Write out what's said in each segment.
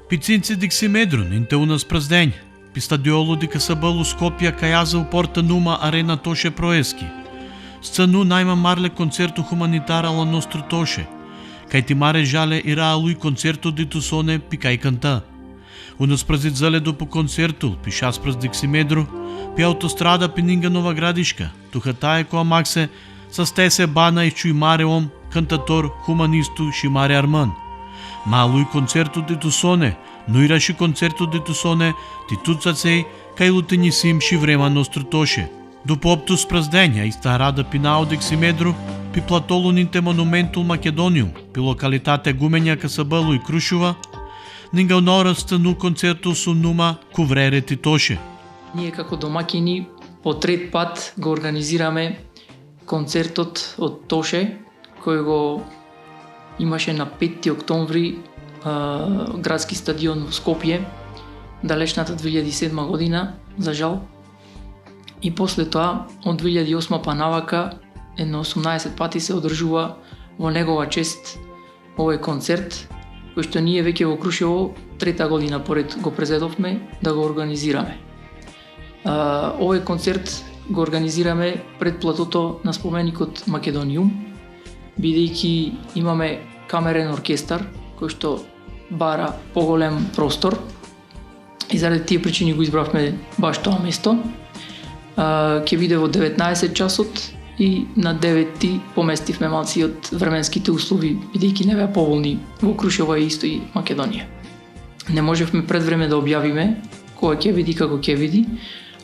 Пицинци Диксимедрун, инте у нас праздень. Пи стадиолу дика са бълу Скопја кајаза у порта нума арена Тоше Проески. Сцену најма марле концерту хуманитара ла ностру Тоше. Кај ти маре жале и раалу и концерту диту соне пи кај канта. У нас празит заледо по концерту, пи шас праз Диксимедру, пи автострада пи Нинга Нова Градишка. Туха тае коа максе са стесе бана и чуј маре ом, кантатор, хуманисту, шимаре Арман. Малу и концерту диту соне, но и раши концерту диту соне, ти туцацей, кај лутени сим ши врема ностру Тоше. До попту спраздења и старада пи нао Диксимедру, пи платолунinte монументул Македониум, пи локалитате Гуменја Касабалу и Крушува, нинга нора сцену концерту су нума куврере ти Тоше. Ние како домакини по трет пат го организираме концертот од Тоше, кој го имаше на 5 октомври градски стадион во Скопје, далечната 2007 година, за жал. И после тоа, од 2008 па навака, едно 18 пати се одржува во негова чест овој концерт, кој што ние веќе во Крушево трета година поред го презедовме да го организираме. Овој концерт го организираме пред платото на споменикот Македониум, бидејќи имаме камерен оркестар кој што бара поголем простор и заради тие причини го избравме баш тоа место. Ќе биде во 19 часот и на 9 поместивме малци од временските услови, бидејќи не беа поволни во Крушево и исто и Македонија. Не можевме пред време да објавиме кога ќе биде и како ќе биде,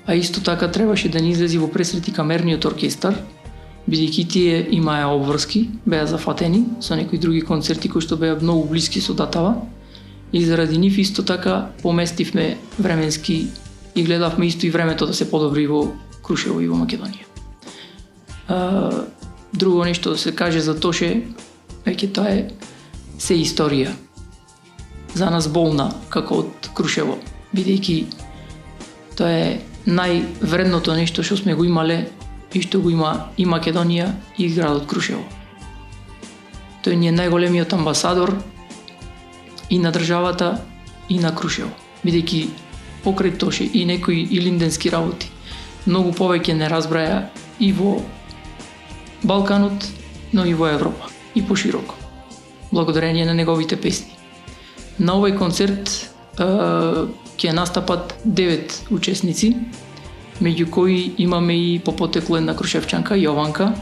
а исто така требаше да ни излези во пресрети камерниот оркестар, бидејќи тие имаа обврски, беа зафатени со некои други концерти кои што беа многу блиски со датава, и заради нив исто така поместивме временски и гледавме исто и времето да се подобри во Крушево и во Македонија. Друго нешто да се каже за Тоше, веќе тоа е се историја. За нас болна, како од Крушево, бидејќи тоа е највредното нешто што сме го имале и што го има и Македонија и градот Крушево. Тој ни е најголемиот амбасадор и на државата и на Крушево, бидејќи покрај Тоше и некои илинденски работи многу повеќе не разбраја и во Балканот, но и во Европа и пошироко, благодарение на неговите песни. На овој концерт ќе настапат 9 учесници, меѓу кои имаме и по потекло една крушевчанка, Јованка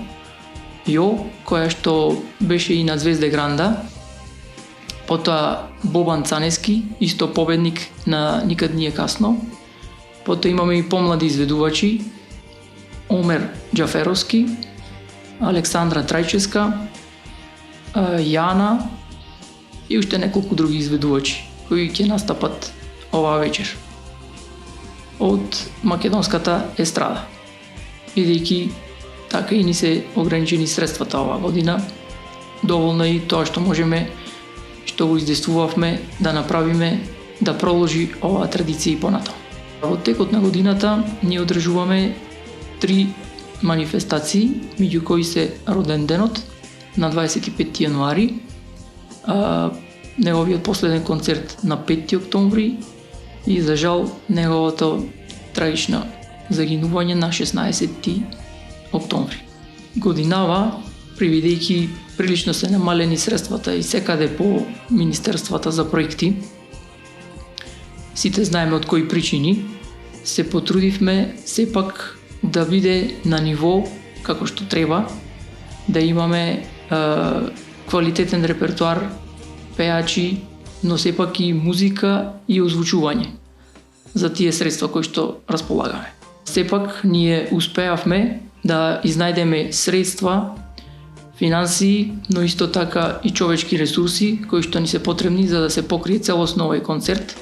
Јо, која што беше и на Звезде Гранда, потоа Бобан Цанески, исто победник на Никад nije касно, потоа имаме и помлади изведувачи, Омер Џаферовски, Александра Трајческа, Јана и уште неколку други изведувачи кои ќе настапат оваа вечер од македонската естрада. Бидејќи така и ни се ограничени средствата оваа година, доволно и тоа што можеме, што го издействувавме да направиме, да проложи оваа традиција и понатаму. Во текот на годината ние одржуваме 3 манифестации, меѓу кои се роден денот на 25 јануари, неговиот последен концерт на 5 октомври и за жал неговото трагично загинување на 16 октомври. Годинава, привидејќи прилично се намалени средствата и секаде по министерствата за проекти, сите знаеме од кои причини, се потрудивме сепак да биде на ниво како што треба, да имаме квалитетен репертуар, пеачи, но сепак и музика и озвучување за тие средства кои што располагаме. Сепак ние успеавме да изнајдеме средства, финансии, но исто така и човечки ресурси кои што ни се потребни за да се покрие целосно овој концерт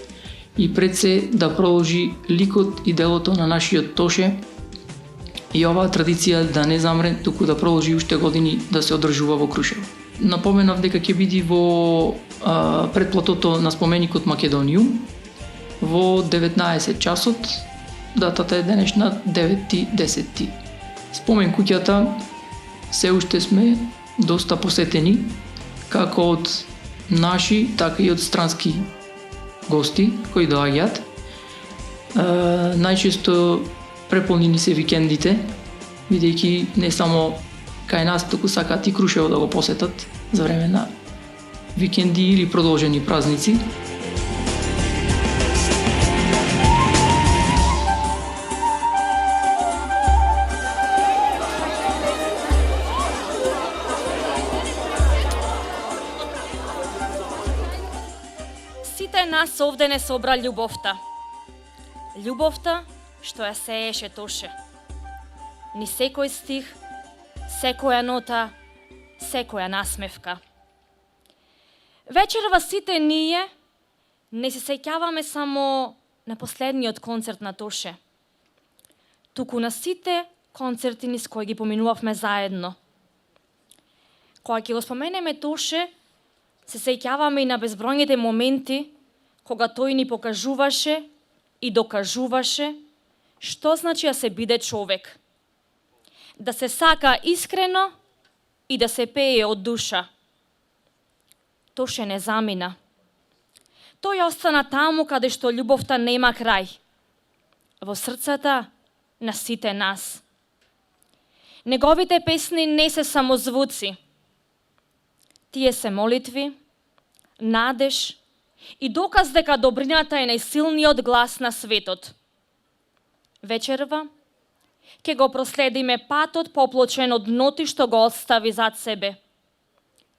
и пред се да проложи ликот и делото на нашиот Тоше и оваа традиција да не замре, туку да проложи уште години да се одржува во Крушево. Напоменав дека ќе биде во предплатото на споменикот Македониум во 19 часот датата е денешна 9.10. Спомен куќата се уште сме доста посетени, како од наши, така и од странски гости кои доаѓаат. Најчесто преполнени се викендите, бидејќи не само кај нас, туку сакаат и Крушево да го посетат за време на викенди или продолжени празници. Сите нас овде не собра љубовта. Љубовта што ја сееше Тоше. Ни секој стих, секоја нота, секоја насмевка. Вечерва сите ние не се сеќаваме само на последниот концерт на Тоше, туку на сите концерти низ кои ги поминувавме заедно. Кога ќе го споменеме Тоше, се сеќаваме и на безбројните моменти кога тој ни покажуваше и докажуваше што значи да се биде човек. Да се сака искрено и да се пее од душа. Тоше не замина. Тој остана таму каде што љубовта нема крај. Во срцата на сите нас. Неговите песни не се само звуци. Тие се молитви, надеж и доказ дека добрината е најсилниот глас на светот. Вечерва ќе го проследиме патот поплочен од ноти што го остави зад себе.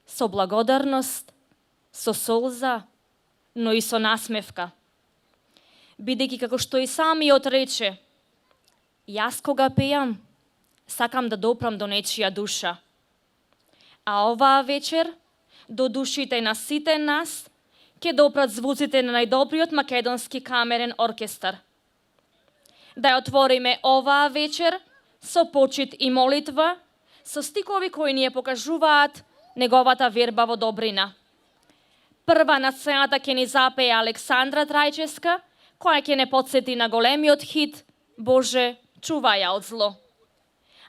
Со благодарност, со солза, но и со насмевка. Бидејќи како што и самиот рече, јас кога пеам, сакам да допрам до нечија душа. А оваа вечер, до душите на сите нас, ќе допрат звуците на најдобриот македонски камерен оркестар. Да ја отвориме оваа вечер со почит и молитва, со стикови кои ни ја покажуваат неговата верба во добрина. Прва на сцената ќе ни запее Александра Трајческа, која ќе не подсети на големиот хит Боже, чувај ја од зло.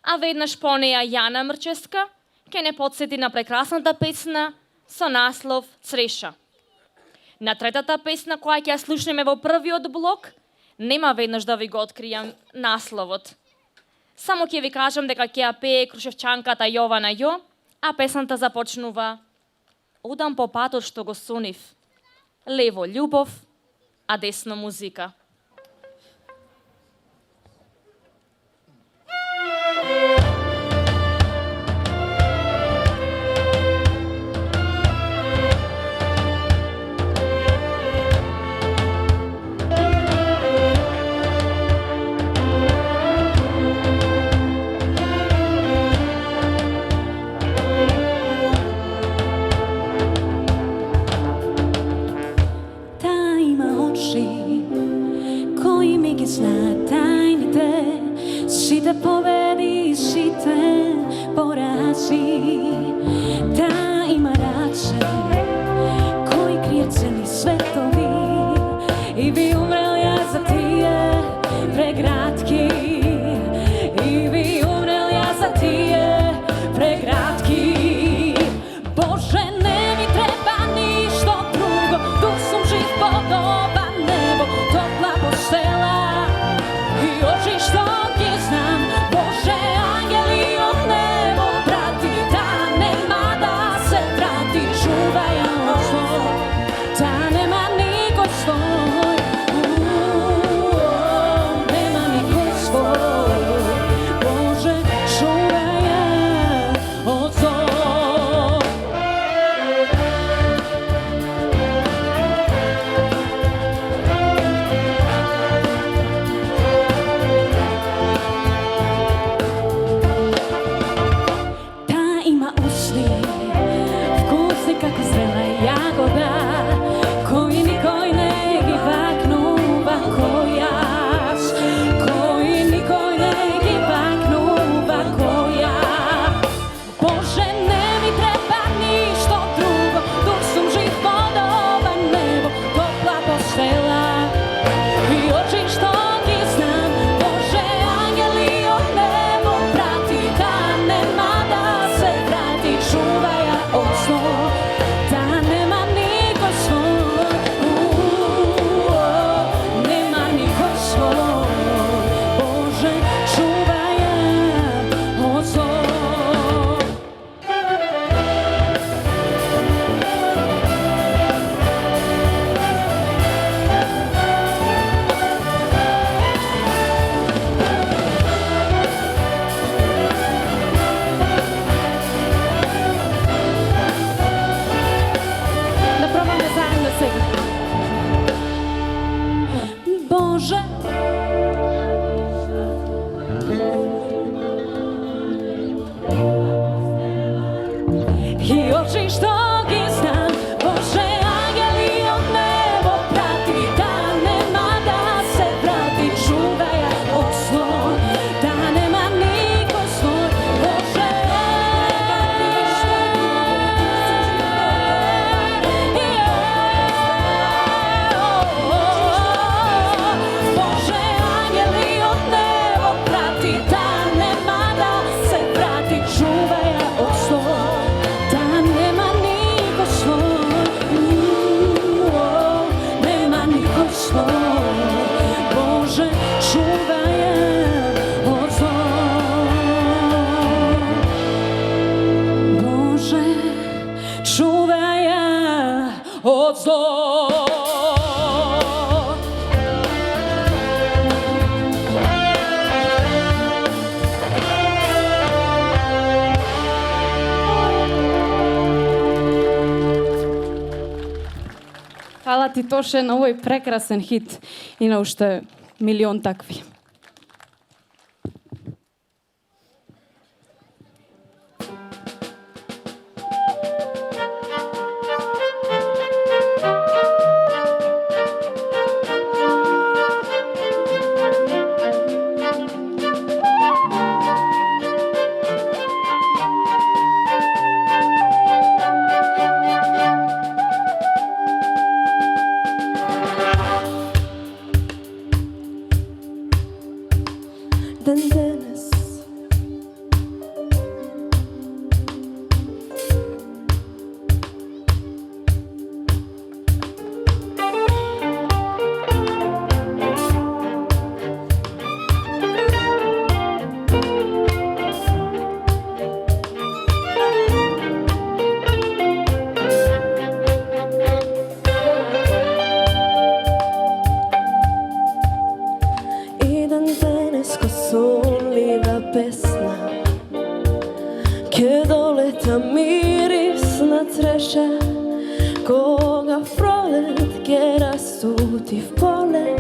А веднаш по неја Јана Мрческа ќе не подсети на прекрасната песна со наслов Цреша. На третата песна која ќе ја слушнеме во првиот блок, нема веднаш да ви го откријам насловот. Само ќе ви кажам дека ќе ја пее крушевчанката Јована Јо, а песната започнува: Удам по патот што го сунив, лево љубов, а десно музика. Сите победи, сите порази, та има раце кои кријат цели светови и би умрел јас за тие преградки, и би умрел јас за тие преградки. Боже, не ми треба ништо друго, тук сум жив под оба небо, топла постела и очи што ги знам. Боже, ангели од небо прати, да нема да се врати, чувај ја од зло, да нема никој стој. Боже. И очи што ги знам, Боже, ангели од небо прати, да нема да се врати, чувај ја од сон, да нема никој сон, Боже. Боже, ангели од небо прати, да нема да се врати, чувај ја од сон, да нема никој сон, нема никој сон, Боже, чувај ја од сон, Боже, чувај ја од сон. Фала ти, Тоше, на овој прекрасен хит и на уште милион такви. Ден денес ко сонлива песна, ке долета мирисна треша, кога в пролет ке растути в поле,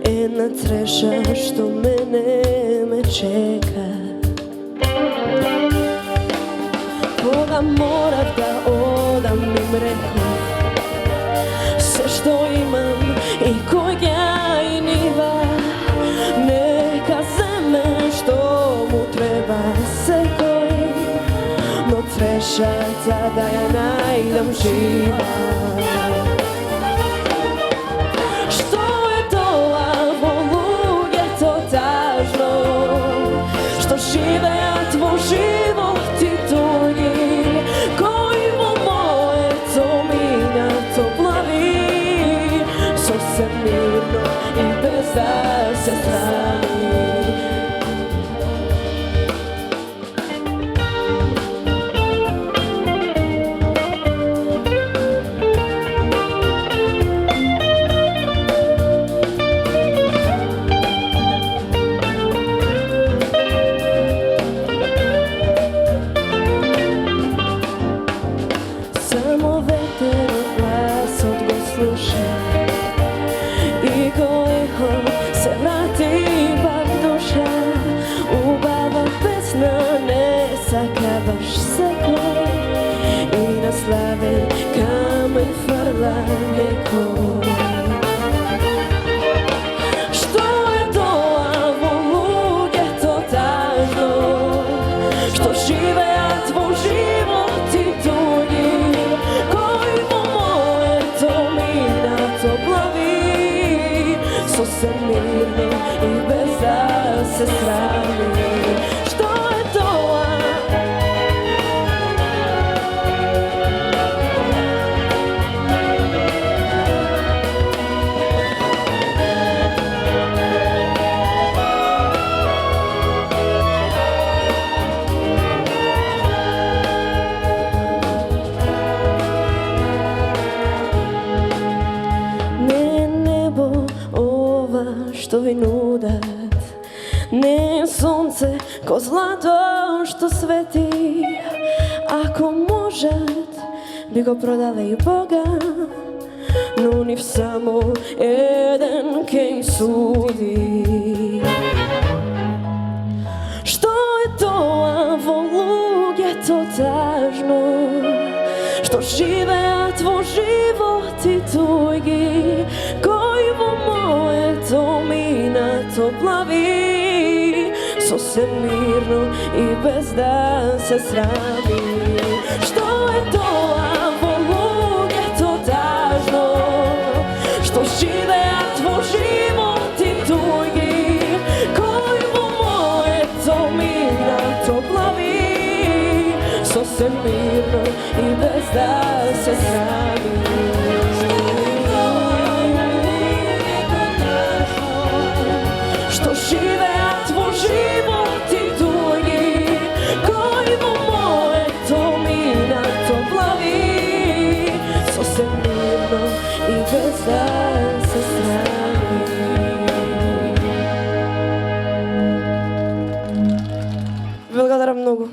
една треша што мене ме чека. Кога морав да одам им реков се што имам и која и нива, нека земе што му треба секој, но трешата да ја најдам жива. Што е тоа во луѓето тажно, што живеат во живот и туги, кои во моето минато плави, сосем мирно и без да се страни. Само ветерот гласот го слуша и го ехо се врати пак душа. Убава песна не сака баш секој и на славен камен фрла некој. Што е тоа во луѓето тажно, што живеат во живот и туги, кои во моето минато плави, сосем мирно и без да се срами. Што е тоа? Не небо ова што ви нудат, не сонце ко злато што свети. Ако можат, би го продале и Бога, но нив само еден ке им суди. Што е тоа во луѓето тажно, што живеат во животи туѓи, кои во моето минато плави, сосем мирно и без да се срами. Што е тоа во луѓето тажно, што живеат во животи туѓи, кои во моето минато плави, сосем мирно и без да се срами. Што живеат во животи туѓи, кои во моето минато плави, сосем мирно и без да се срами. Благодарам многу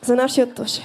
за нашиот Тоше.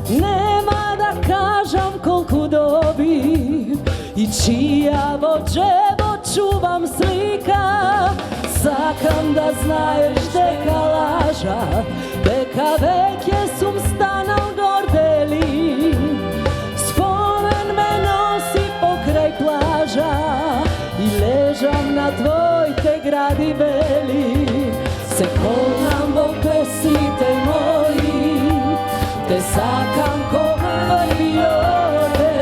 Нема да кажам колку добив и чија во џебот чувам слика. Сакам да знаеш дека лажа, дека веќе сум станал гордели. Спомен ме носи покрај плажа и лежам на твоите гради бели. Се колнам во песните мои, те сакам ко виоле,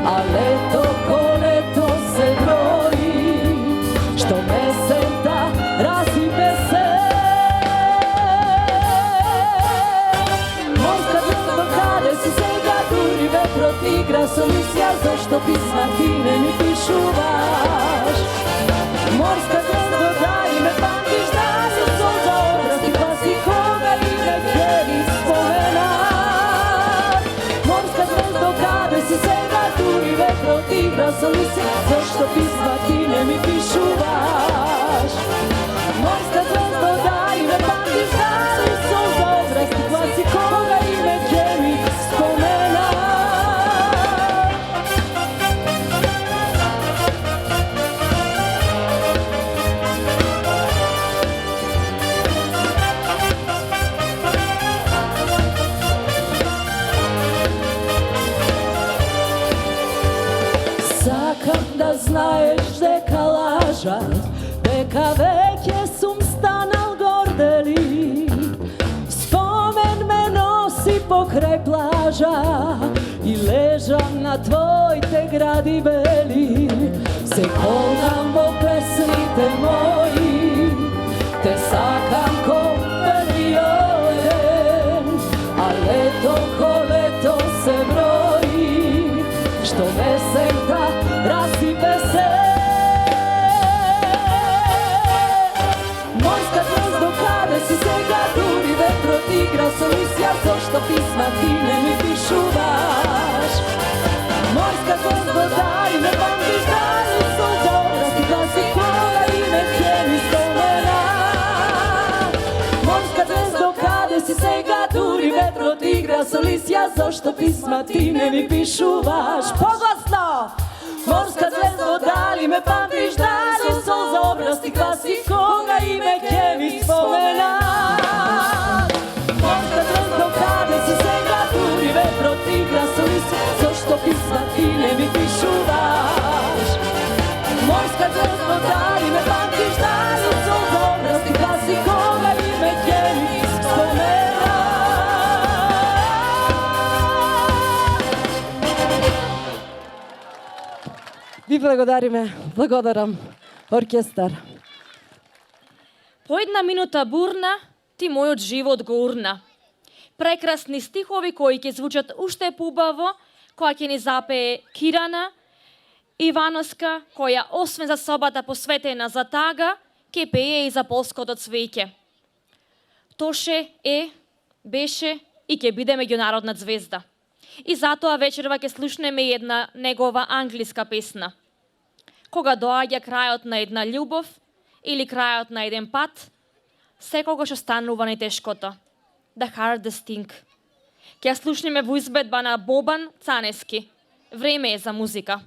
а лето колето се брои, што месента расипе се. Морска дръзно, каде си сега, дури ветрот игра со мисија, зашто писма ти не ми пишуваш? Морска дръзно, дали ме памтиш, да се солза образ ти паси кога и ме гери спомена. Морска дръзно, каде си сега, дури ветрот игра со мисија, зашто писма ти не ми пишуваш? Морска дръзно, дали ме памтиш, да се солза образ ти паси кога и ме гери спомена. Сакам да знаеш дека лажа, дека веќе сум станал гордели. Спомен ме носи покрај плажа и лежам на твоите гради бели. Се колнам во песните мои, те сакам ко виолен, а лето колето се брои, што месента расипе се. Морска дръзно, каде си сега, дури ветрот игра со мисија, зашто писма ти не ми пишуваш? Морска дръзно, дали ме памтиш, дали солза образ ти паси кога и ме гери спомена. Морска дръзно, каде си сега, дури ветрот игра со лисја, зашто писма ти не ми пишуваш? Погласно! Морска звезда, дали ме памтиш, дали солза образ ти кваси кога име ќе ми спомена. Морска звезда, каде си сега, дури ветрот игра со лисја, зашто писма ти не ми пишуваш? Морска звезда, дали ме памтиш, дали солза образ ти кваси кога име ќе ми спомена. Ви благодариме. Благодарам. Оркестар. По една минута бурна, ти мојот живот го урна. Прекрасни стихови кои ќе звучат уште поубаво, која ќе ни запее Кирана Ивановска, која освен за собата посветена за тага, ќе пее и за полското цвеќе. Тоше е, беше и ќе биде меѓународна звезда. И затоа вечерва ќе слушнеме една негова англиска песна. Кога доаѓа крајот на една љубов или крајот на еден пат, секогаш останува најтешкото. The hardest thing. Ќе слушнеме во избедба на Бобан Цанески. Време е за музика.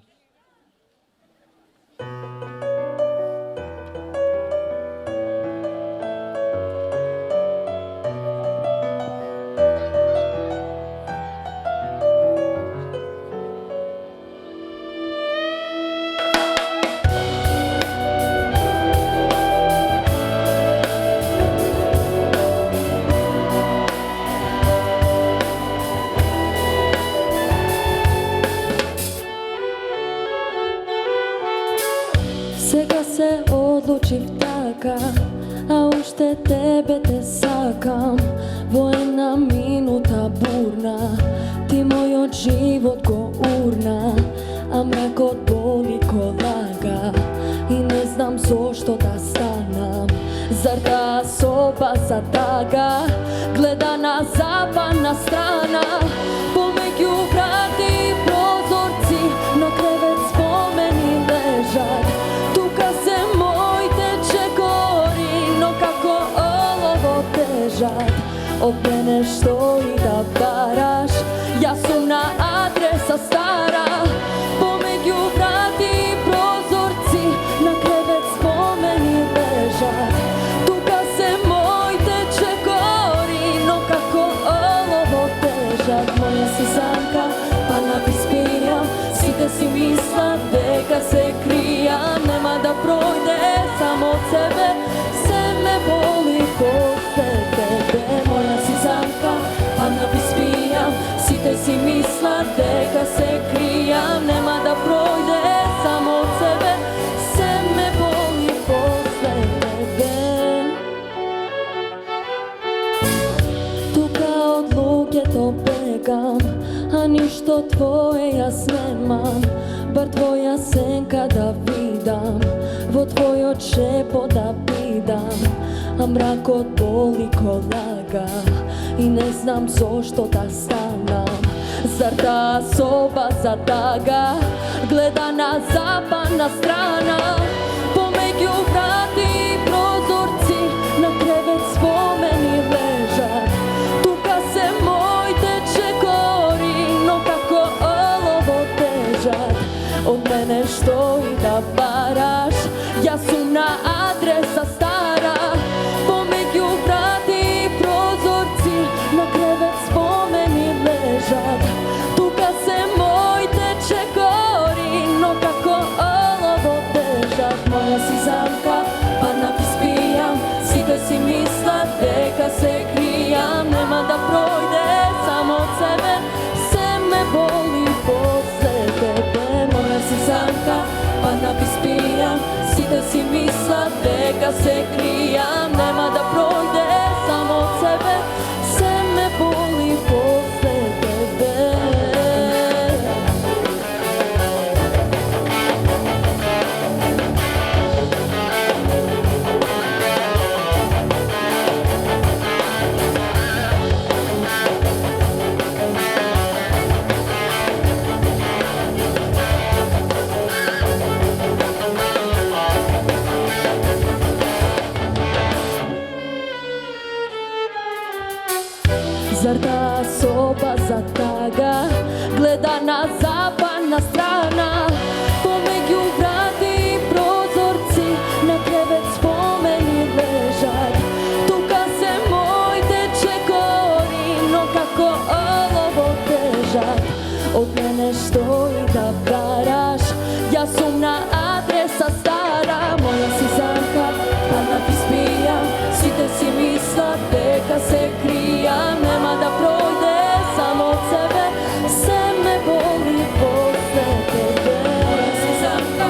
Сега се одлучив така, а уште тебе те сакам. Во една минута бурна, ти мојот живот го урна, а мракот боли ко лага и не знам зошто да станам. Зар таа соба за тага гледа на западна страна, помеѓу врати и прозорци на кревет спомени лежат. Тука се моите чекори, но како олово тежат. Од мене што и да бараш, јас сум на адреса стара. Помеѓу врати и прозорци на кревет спомени лежат. Тука се моите чекори, но како олово тежат. Моја си замка, па написпијам, сите си мислат дека се кријам. Нема да пројде само од себе, се ме боли после тебе. Моја си замка, па написпијам, сите си мислат дека се кријам. Нема да пројде само од себе, се ме боли после тебе. Тука од луѓето бегам, а ништо твое јас немам. Бар твоја сенка да видам, во твојот шепот да бидам. А мракот боли ко лага и не знам зошто да станам. Зар таа соба за тага гледа на западна страна, помеѓу врати и прозорци на кревет спомени лежат. Тука се моите чекори, но како олово тежат. Од мене што и да бараш, јас сум на адреса стара. Помеѓу врати и прозорци на кревет спомени лежат. Тука се моите чекори, но како олово тежат. Моја си замка, па написпијам, сите си мислат дека се кријам. Нема да пројде само од себе, се ме боли после тебе. Моја си замка, па написпијам, сите си мислат дека се кријам. Нема да пројде само од себе, се ме боли после тебе. Зар таа соба за тага гледа на западна страна, помеѓу врати и прозорци на кревет спомени лежат. Тука се моите чекори, но како олово тежат. Од мене што и да бараш, јас сум на адреса стара. Моја си замка, па написпијам, сите си мислат дека се кријам. Нема да пројде само од себе, се ме боли после тебе. Моја си замка,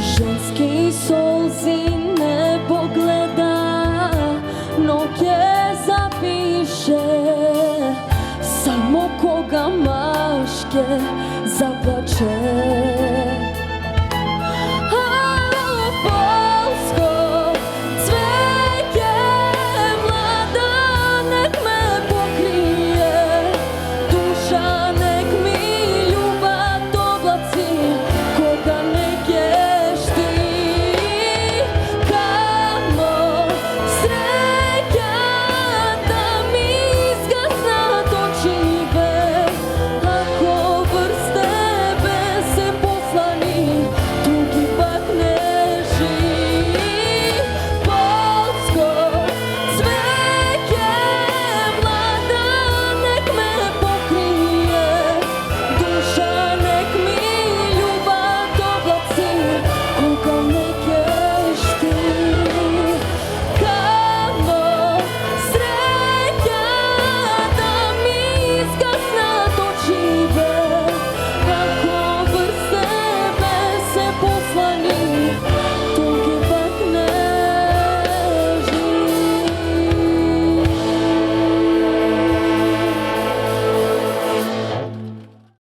Женски солзи не погледа, но ќе запише само кога маж ќе заплаче.